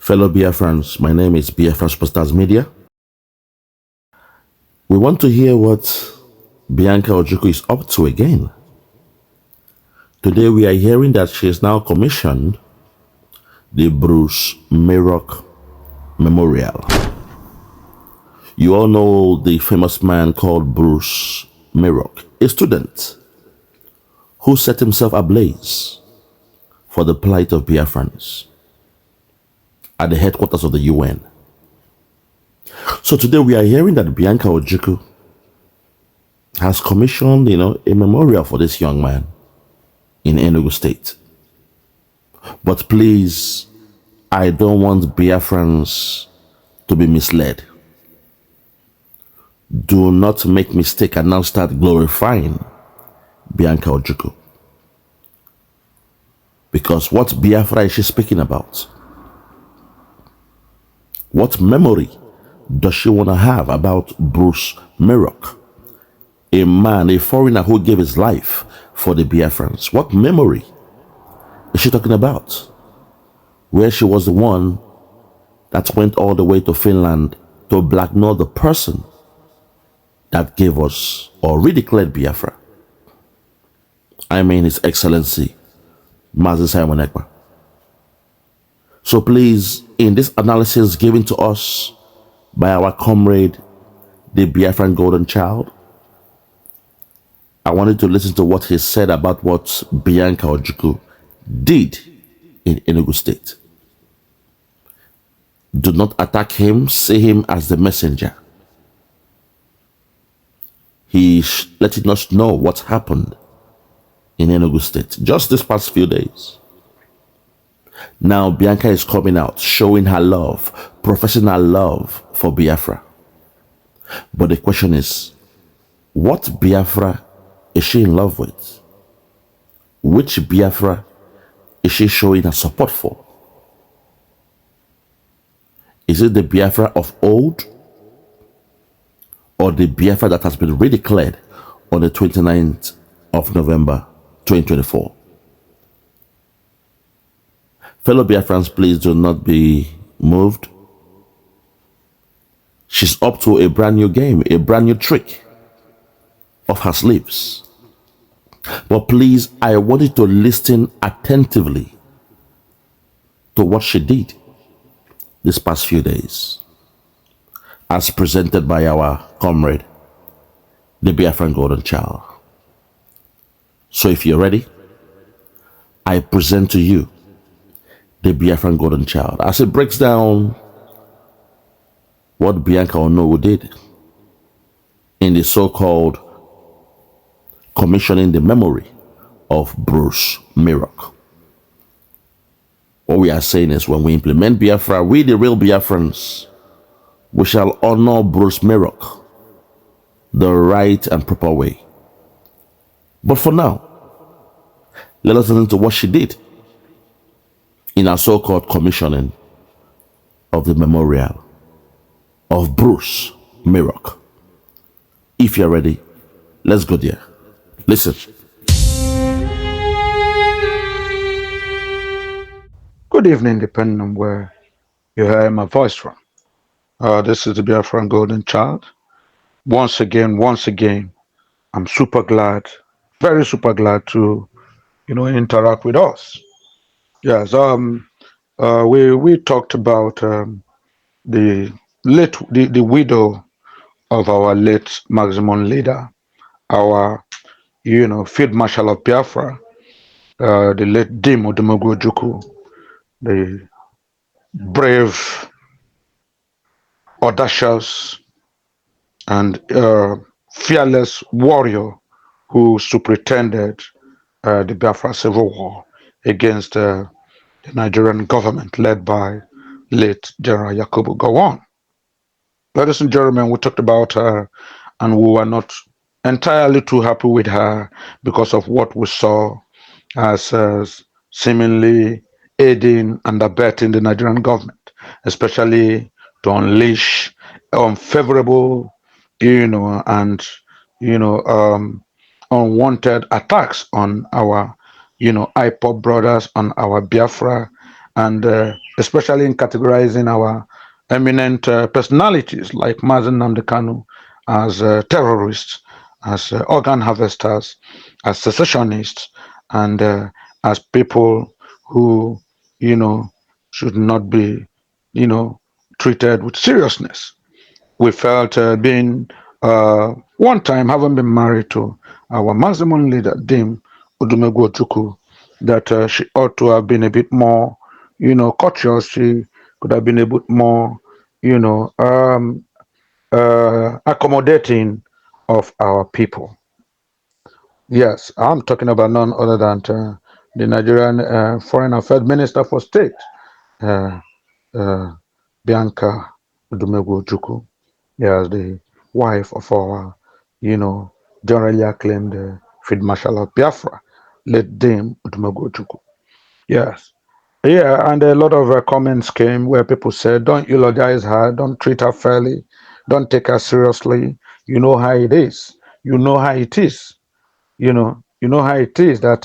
Fellow Biafrans, my name is Biafra Superstars Media. We want to hear what Bianca Ojukwu is up to again. Today we are hearing that she has now commissioned the Bruce Mayrock Memorial. You all know the famous man called Bruce Mayrock, a student who set himself ablaze for the plight of Biafrans at the headquarters of the UN. So today we are hearing that Bianca Ojukwu has commissioned, a memorial for this young man in Enugu State. But please, I don't want Biafrans to be misled. Do not make mistake and now start glorifying Bianca Ojukwu. Because what Biafra is she speaking about? What memory does she want to have about Bruce Mayrock? A man, a foreigner who gave his life for the Biafrans. What memory is she talking about? Where she was the one that went all the way to Finland to blackmail the person that gave us or redeclared Biafra. I mean His Excellency, Mazi Simon Ekpa. So please, in this analysis given to us by our comrade, the Biafran Golden Child, I wanted to listen to what he said about what Bianca Ojukwu did in Enugu State. Do not attack him, see him as the messenger. He's letting us know what happened in Enugu State just this past few days. Now Bianca is coming out, showing her love, professing her love for Biafra. But the question is, what Biafra is she in love with? Which Biafra is she showing her support for? Is it the Biafra of old, or the Biafra that has been redeclared on the 29th of November 2024? Fellow Biafrans, please do not be moved. She's up to a brand new game, a brand new trick of her sleeves. But please, I want you to listen attentively to what she did this past few days, as presented by our comrade, the Biafran Golden Child. So if you're ready, I present to you the Biafran Golden Child as it breaks down what Bianca Ojukwu did in the so-called commissioning the memory of Bruce Mayrock. What we are saying is, when we implement Biafra, we the real Biafrans, we shall honor Bruce Mayrock the right and proper way. But for now, let us listen to what she did in our so-called commissioning of the memorial of Bruce Mayrock. If you're ready, let's go there. Listen. Good evening, depending on where you hear my voice from. This is the Biafran Golden Child. Once again, I'm super glad, very super glad to, interact with us. Yes, we talked about the widow of our late maximum leader, our Field Marshal of Biafra, the late Dim Ojukwu, the brave, audacious, and fearless warrior who superintended the Biafra Civil War against the Nigerian government led by late General Yakubu Gowon. Ladies and gentlemen, we talked about her, and we were not entirely too happy with her because of what we saw as seemingly aiding and abetting the Nigerian government, especially to unleash unfavorable, and unwanted attacks on our, IPOP brothers, on our Biafra and especially in categorizing our eminent personalities like Mazen Nnamdi Kanu as terrorists, as organ harvesters, as secessionists, and as people who, you know, should not be, you know, treated with seriousness. We felt being one time having been married to our maximum leader, Dim Odumegwu Ojukwu, that she ought to have been a bit more, courteous. She could have been a bit more, accommodating of our people. Yes, I'm talking about none other than the Nigerian Foreign Affairs Minister for State, uh, uh, Bianca Odumegwu Ojukwu. Yes, the wife of our, you know, generally acclaimed Field Marshal of Biafra, late Dame Odumegwu Ojukwu. Yes. Yeah, and a lot of comments came where people said, don't eulogize her, don't treat her fairly, don't take her seriously. You know how it is. You know how it is. You know how it is that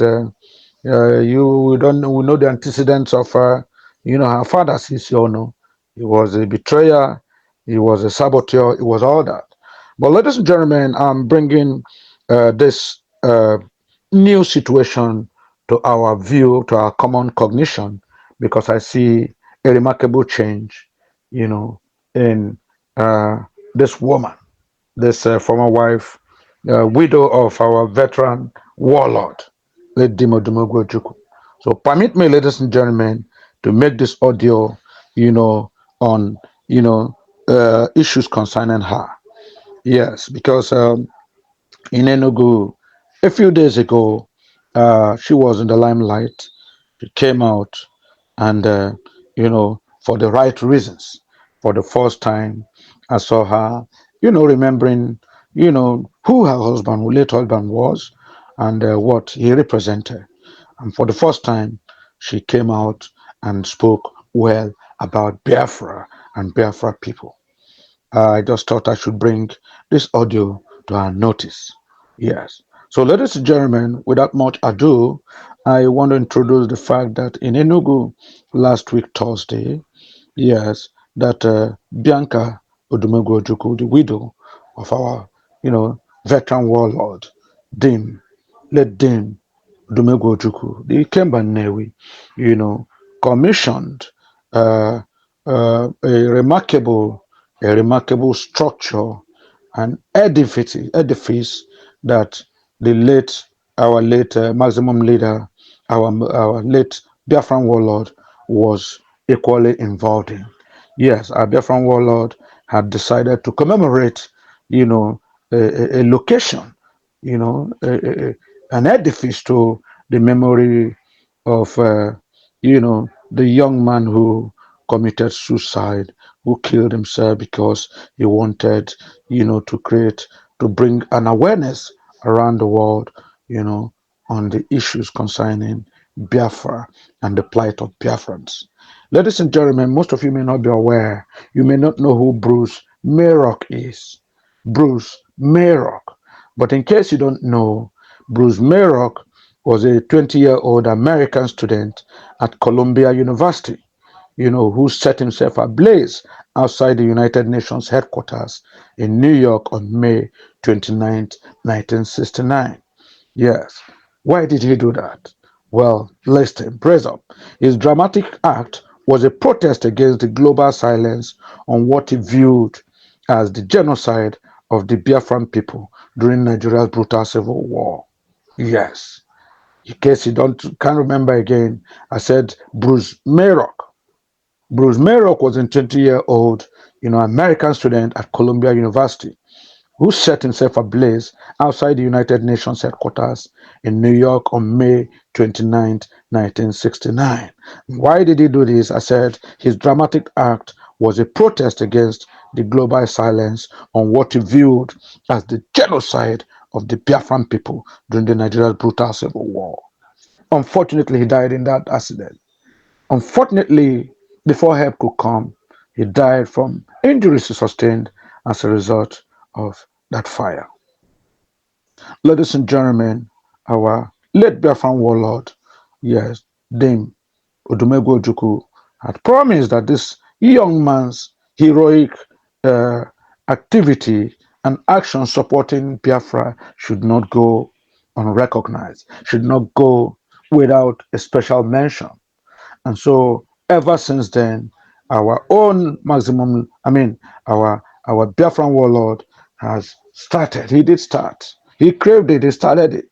you don't we know the antecedents of her father Sisiono. He was a betrayer, he was a saboteur, he was all that. But ladies and gentlemen, I'm bringing this new situation to our view, to our common cognition, because I see a remarkable change, in uh, this woman, this former wife, widow of our veteran warlord, late Dimo Dumogwe Ojukwu. So permit me, ladies and gentlemen, to make this audio, on issues concerning her. Yes, because in Enugu, a few days ago, she was in the limelight. She came out, and for the right reasons. For the first time, I saw her, remembering, who her husband, who late husband was, and what he represented. And for the first time, she came out and spoke well about Biafra and Biafra people. I just thought I should bring this audio to our notice. Yes. So, ladies and gentlemen, without much ado, I want to introduce the fact that in Enugu last week, Thursday, yes, that Bianca Odumegwu Ojukwu, the widow of our, veteran warlord, Dim, late Dim Odumegwu Ojukwu, the Ikemba Nnewi, commissioned uh, a remarkable structure, an edifice that the late, our late maximum leader, our late Biafran warlord was equally involved in. Yes, our Biafran warlord had decided to commemorate, a location, an edifice to the memory of, the young man who committed suicide, who killed himself because he wanted, to bring an awareness around the world, on the issues concerning Biafra and the plight of Biafrans. Ladies and gentlemen, most of you may not be aware, you may not know who Bruce Mayrock is. Bruce Mayrock. But in case you don't know, Bruce Mayrock was a 20-year-old American student at Columbia University, who set himself ablaze outside the United Nations headquarters in New York on May 29, 1969. Yes. Why did he do that? Well, listen, brace up. His dramatic act was a protest against the global silence on what he viewed as the genocide of the Biafran people during Nigeria's brutal civil war. Yes. In case you can't remember again, I said Bruce Mayrock. Bruce Mayrock was a 20-year-old, American student at Columbia University who set himself ablaze outside the United Nations headquarters in New York on May 29, 1969. Why did he do this? I said his dramatic act was a protest against the global silence on what he viewed as the genocide of the Biafran people during the Nigeria's brutal civil war. Unfortunately, he died in that accident. Unfortunately, before help could come, he died from injuries he sustained as a result of that fire. Ladies and gentlemen, our late Biafran warlord, yes, Dame Odumegwu Ojukwu had promised that this young man's heroic uh, activity and action supporting Biafra should not go unrecognized, should not go without a special mention. And so ever since then, our own maximum, our Biafran warlord has started. He did start. He craved it. He started it,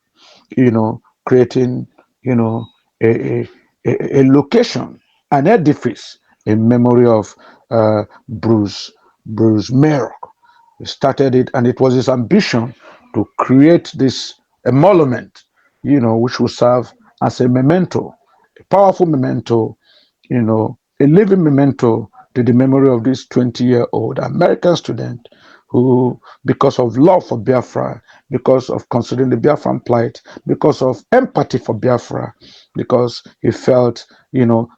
creating, you know, a, a location, an edifice in memory of Bruce Mayrock. He started it, and it was his ambition to create this a monument, which will serve as a memento, a powerful memento, a living memento to the memory of this 20-year-old American student who, because of love for Biafra, because of considering the Biafran plight, because of empathy for Biafra, because he felt,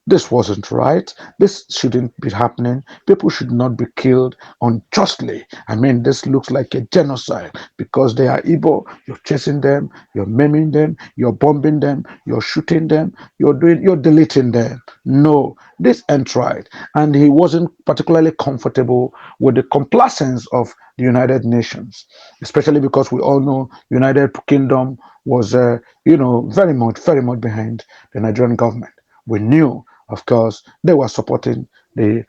this wasn't right, this shouldn't be happening, people should not be killed unjustly. I mean, this looks like a genocide because they are Igbo. You're chasing them, you're maiming them, you're bombing them, you're shooting them, you're deleting them. No, this ain't right. And he wasn't particularly comfortable with the complacence of the United Nations, especially because we all know United Kingdom was, very much behind the Nigerian government. We knew, of course, they were supporting the,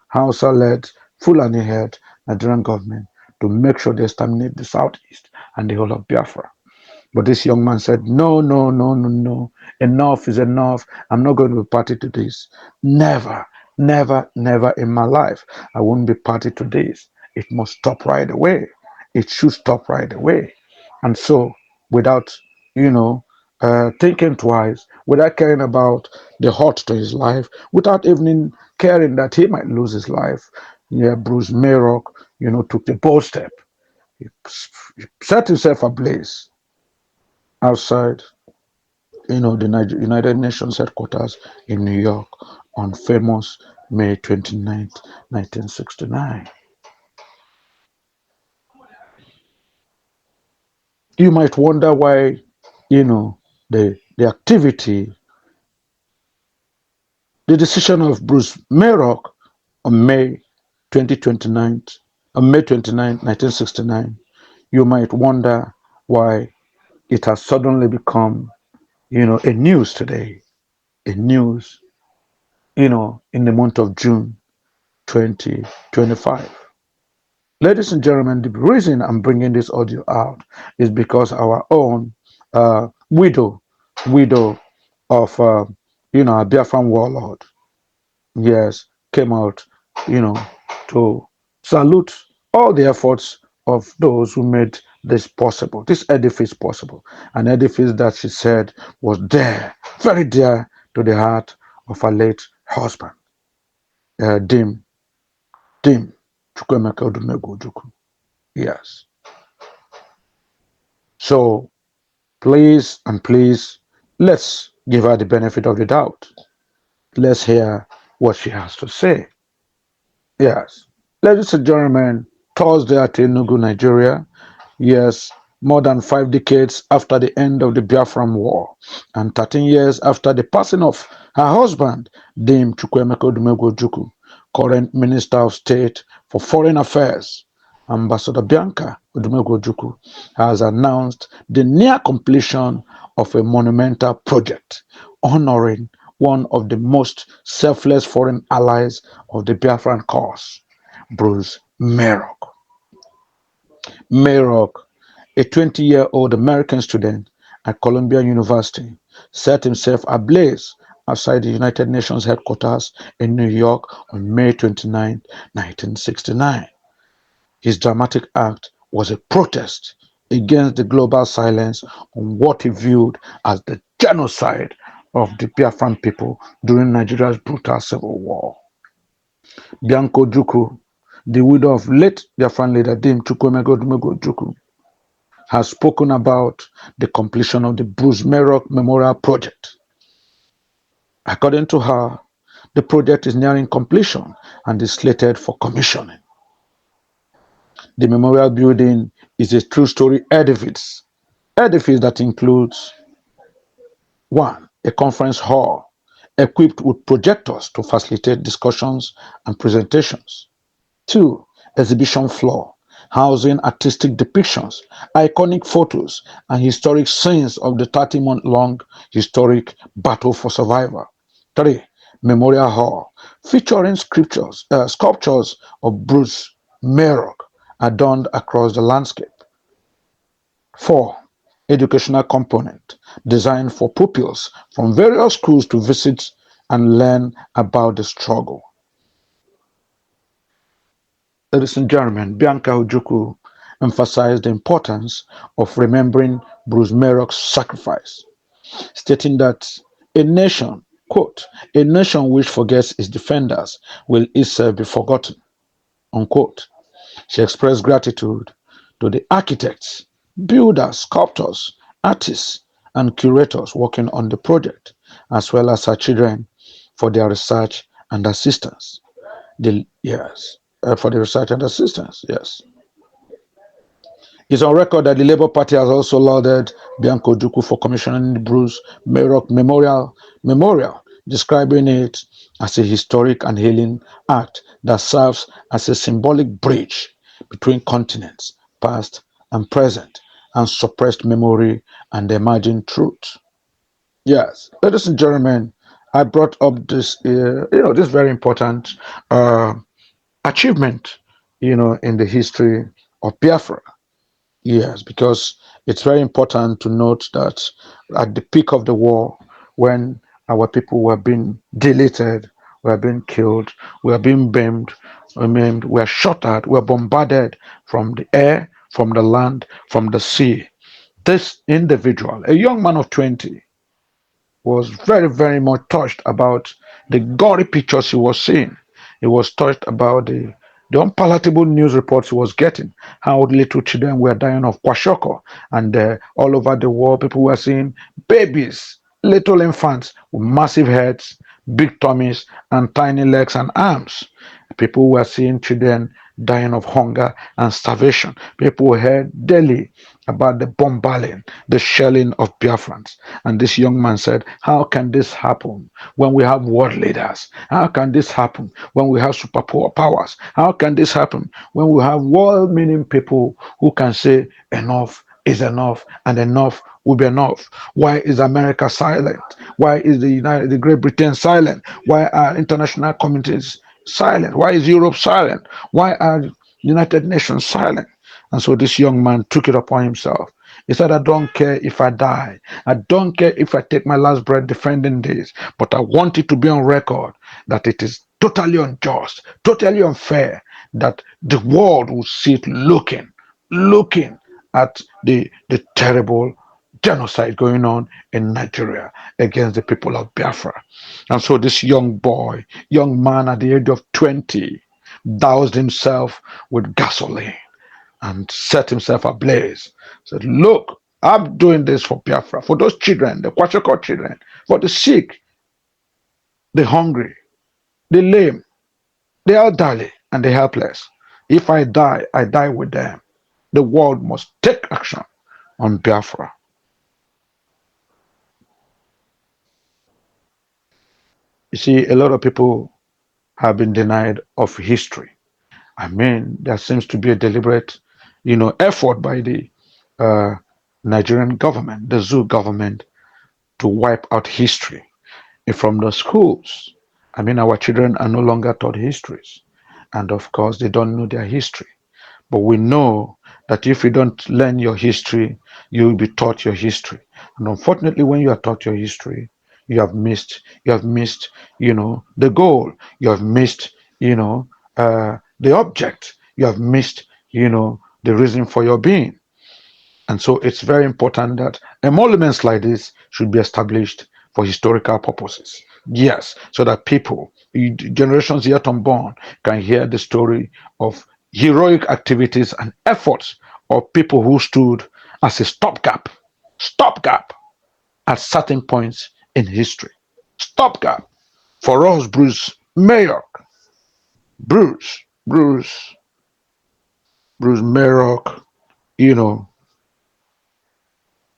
Hausa-led, Fulani-led Nigerian government to make sure they exterminate the Southeast and the whole of Biafra. But this young man said, no, no, no, no, no. Enough is enough. I'm not going to be party to this. Never, never, never in my life. I won't be party to this. It must stop right away. It should stop right away. And so, without, thinking twice, without caring about the hurt to his life, without even caring that he might lose his life, Bruce Mayrock, took the bold step. He set himself ablaze outside, the United Nations headquarters in New York on famous May 29th, 1969. You might wonder why, the activity, the decision of Bruce Mayrock on May 2029, on May 29, 1969, you might wonder why it has suddenly become, a news today, a news, in the month of June 2025. Ladies and gentlemen, the reason I'm bringing this audio out is because our own widow of, a Biafran warlord, yes, came out, to salute all the efforts of those who made this possible, this edifice possible, an edifice that she said was dear, very dear to the heart of her late husband, Dim Chukwemeka Odumegwu Ojukwu. Yes. So please and please, let's give her the benefit of the doubt. Let's hear what she has to say. Yes. Ladies and gentlemen, Thursday at Enugu, Nigeria. Yes, more than 5 decades after the end of the Biafran War and 13 years after the passing of her husband, Dame Chukwemeka Odumegwu Ojukwu, current Minister of State for Foreign Affairs, Ambassador Bianca Odumegwu Ojukwu, has announced the near completion of a monumental project honoring one of the most selfless foreign allies of the Biafran cause, Bruce Mayrock. Mayrock, a 20-year-old American student at Columbia University, set himself ablaze outside the United Nations headquarters in New York on May 29, 1969. His dramatic act was a protest against the global silence on what he viewed as the genocide of the Biafran people during Nigeria's brutal civil war. Bianca Ojukwu, the widow of late Biafran leader Dame Chukwemeka Odumegwu Ojukwu, has spoken about the completion of the Bruce Mayrock Memorial Project. According to her, the project is nearing completion and is slated for commissioning. The memorial building is a two-story edifice that includes 1. A conference hall, equipped with projectors to facilitate discussions and presentations. 2. Exhibition floor, housing artistic depictions, iconic photos, and historic scenes of the 30-month-long historic battle for survival. 3. Memorial hall, featuring sculptures of Bruce Mayrock adorned across the landscape. 4. Educational component, designed for pupils from various schools to visit and learn about the struggle. Ladies and gentlemen, Bianca Ojukwu emphasized the importance of remembering Bruce Mayrock's sacrifice, stating that a nation, quote, a nation which forgets its defenders will itself be forgotten, unquote. She expressed gratitude to the architects, builders, sculptors, artists, and curators working on the project, as well as her children for their research and assistance. For the research and assistance, yes. It's on record that the Labour Party has also lauded Bianca Ojukwu for commissioning the Bruce Mayrock Memorial, describing it as a historic and healing act that serves as a symbolic bridge between continents, past and present, and suppressed memory and emerging truth. Yes, ladies and gentlemen, I brought up this, this very important uh, achievement, in the history of Biafra. Yes, because it's very important to note that at the peak of the war, when our people were being deleted, were being killed, were being maimed, were shot at, were bombarded from the air, from the land, from the sea. This individual, a young man of 20, was very, very much touched about the gory pictures he was seeing. He was touched about the unpalatable news reports he was getting, how little children were dying of kwashiorkor, and all over the world, people were seeing babies, little infants with massive heads, big tummies, and tiny legs and arms. People were seeing children dying of hunger and starvation. People heard daily about the bombarding, the shelling of Biafrans. And this young man said, how can this happen when we have world leaders? How can this happen when we have superpowers? How can this happen when we have world-meaning people who can say enough is enough and enough will be enough? Why is America silent? Why is the Great Britain silent? Why are international communities silent? Why is Europe silent? Why are United Nations silent? And so this young man took it upon himself. He said, I don't care if I die. I don't care if I take my last breath defending this, but I want it to be on record that it is totally unjust, totally unfair, that the world will sit looking at the terrible genocide going on in Nigeria against the people of Biafra. And so this young man at the age of 20, doused himself with gasoline and set himself ablaze. Said, look, I'm doing this for Biafra, for those children, the kwashiorkor children, for the sick, the hungry, the lame, the elderly, and the helpless. If I die, I die with them. The world must take action on Biafra. You see, a lot of people have been denied of history. I mean, there seems to be a deliberate, effort by the uh, Nigerian government, the zoo government, to wipe out history from the schools. I mean, our children are no longer taught histories, and of course, they don't know their history. But we know that if you don't learn your history, you will be taught your history. And unfortunately, when you are taught your history, you have missed, the goal. You have missed, the object. You have missed, the reason for your being. And so it's very important that emoluments like this should be established for historical purposes. Yes, so that people, generations yet unborn, can hear the story of heroic activities and efforts of people who stood as a stopgap at certain points in history. Stopgap. For us, Bruce, Bruce, Bruce Mayrock, you know,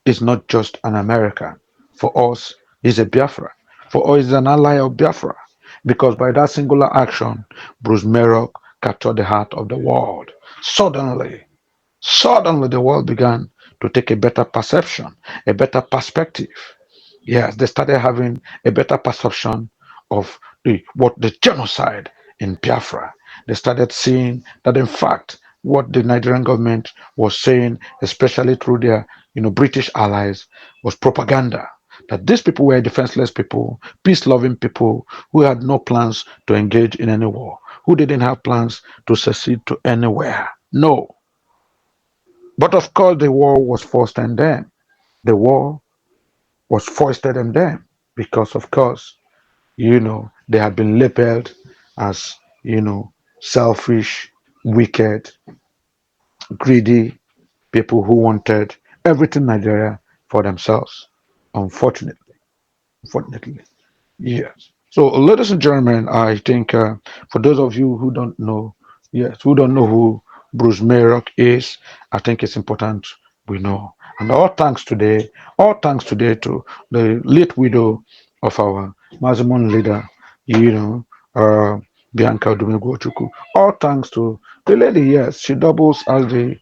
is not just an American. For us, he's a Biafra. for is an ally of Biafra, because by that singular action, Bruce Mayrock captured the heart of the world. Suddenly the world began to take a better perception, a better perspective. Yes, they started having a better perception of the genocide in Biafra. They started seeing that in fact what the Nigerian government was saying, especially through their British allies, was propaganda. That these people were defenseless people, peace-loving people who had no plans to engage in any war, who didn't have plans to secede to anywhere. No. But of course the war was forced on them. The war was foisted on them because of course they had been labeled as selfish, wicked, greedy people who wanted everything Nigeria for themselves. Unfortunately, yes. So, ladies and gentlemen, I think for those of you who don't know, yes, who don't know who Bruce Mayrock is, I think it's important we know. And all thanks today to the late widow of our Mazimon leader, you know, uh, Bianca Ojukwu. All thanks to the lady, yes, she doubles as the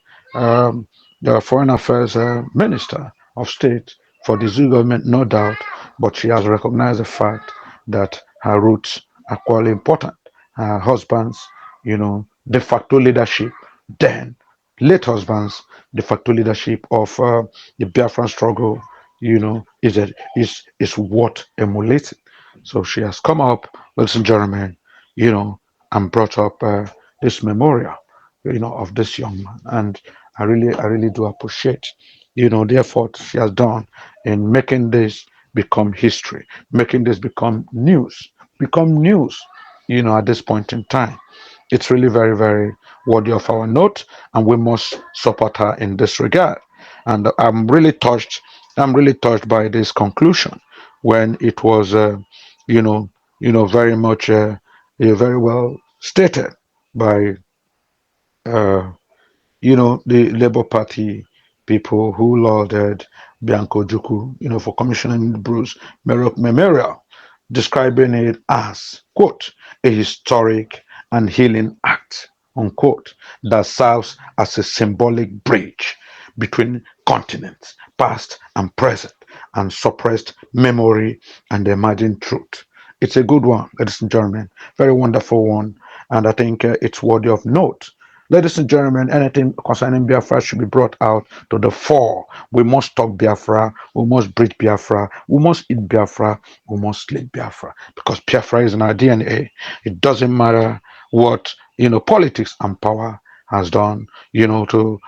Foreign Affairs Minister of State for the Zoo government, no doubt, but she has recognized the fact that her roots are quite important. Her husband's, de facto leadership, then late husband's de facto leadership of the Biafran struggle, is what emulating. So she has come up, ladies and gentlemen, and brought up this memorial, of this young man. And I really do appreciate, the effort she has done in making this become history, making this become news, at this point in time. It's really very, very worthy of our note, and we must support her in this regard. And I'm really touched by this conclusion when it was, very much, very well stated by uh, the Labour Party people who lauded Bianca Ojukwu, for commissioning the Bruce Mayrock Memorial, describing it as, quote, a historic and healing act, unquote, that serves as a symbolic bridge between continents, past and present, and suppressed memory and emerging truth. It's a good one, ladies and gentlemen, very wonderful one, and I think it's worthy of note. Ladies and gentlemen, anything concerning Biafra should be brought out to the fore. We must talk Biafra, we must breathe Biafra, we must eat Biafra, we must sleep Biafra, because Biafra is in our DNA. It doesn't matter what politics and power has done, to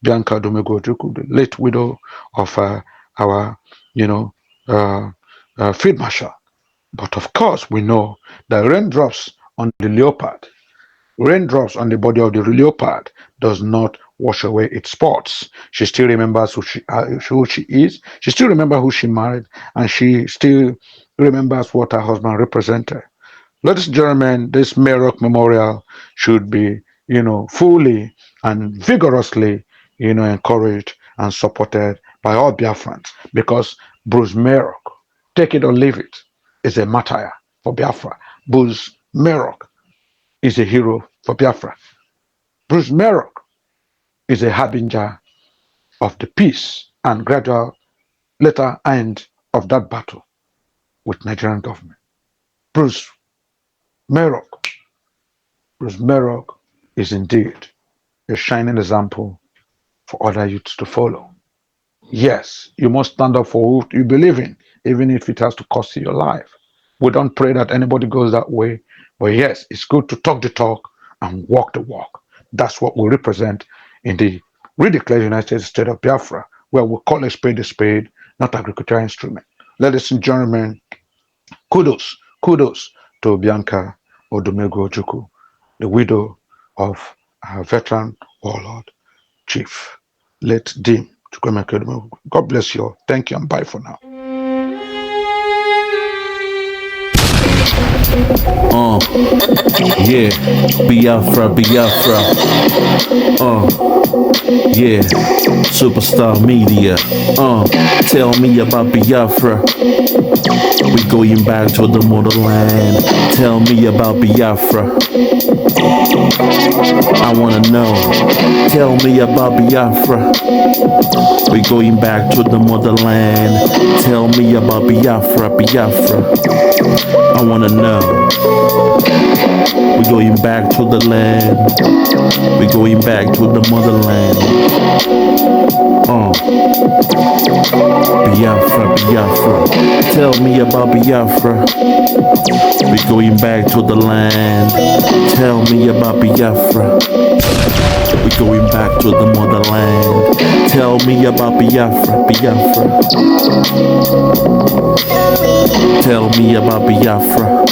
Bianca Ojukwu, the late widow of our, field marshal. But of course, we know that raindrops on the body of the leopard does not wash away its spots. She still remembers who she is. She still remembers who she married, and she still remembers what her husband represented. Ladies and gentlemen, this Mayrock Memorial should be, fully and vigorously, encouraged and supported by all Biafrans, because Bruce Mayrock, take it or leave it, is a martyr for Biafra. Bruce Mayrock is a hero for Biafra. Bruce Mayrock is a harbinger of the peace and gradual later end of that battle with Nigerian government. Bruce Mayrock, Bruce Mayrock is indeed a shining example for other youths to follow. Yes, you must stand up for who you believe in, even if it has to cost you your life. We don't pray that anybody goes that way, but yes, it's good to talk the talk and walk the walk. That's what we represent in the redeclared United States state of Biafra, where we call a spade, not agricultural instrument. Ladies and gentlemen, kudos to Bianca Ojukwu, the widow of our veteran warlord, Chief, late Dim. God bless you all. Thank you and bye for now. Yeah, Biafra, Biafra. Yeah, superstar media. Tell me about Biafra. We going back to the motherland. Tell me about Biafra. I wanna know. Tell me about Biafra. We going back to the motherland. Tell me about Biafra, Biafra. I wanna know. We going back to the land. We going back to the motherland. Biafra, Biafra. Tell me about Biafra. We going back to the land. Tell me about Biafra. We going back to the motherland. Tell me about Biafra, Biafra. Tell me about Biafra.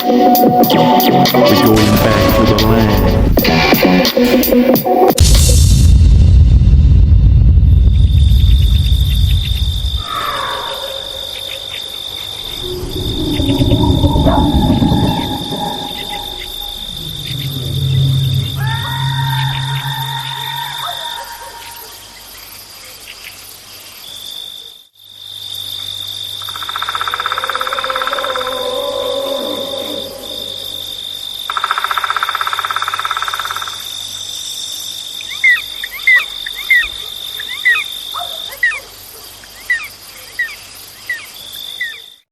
We going back to the land.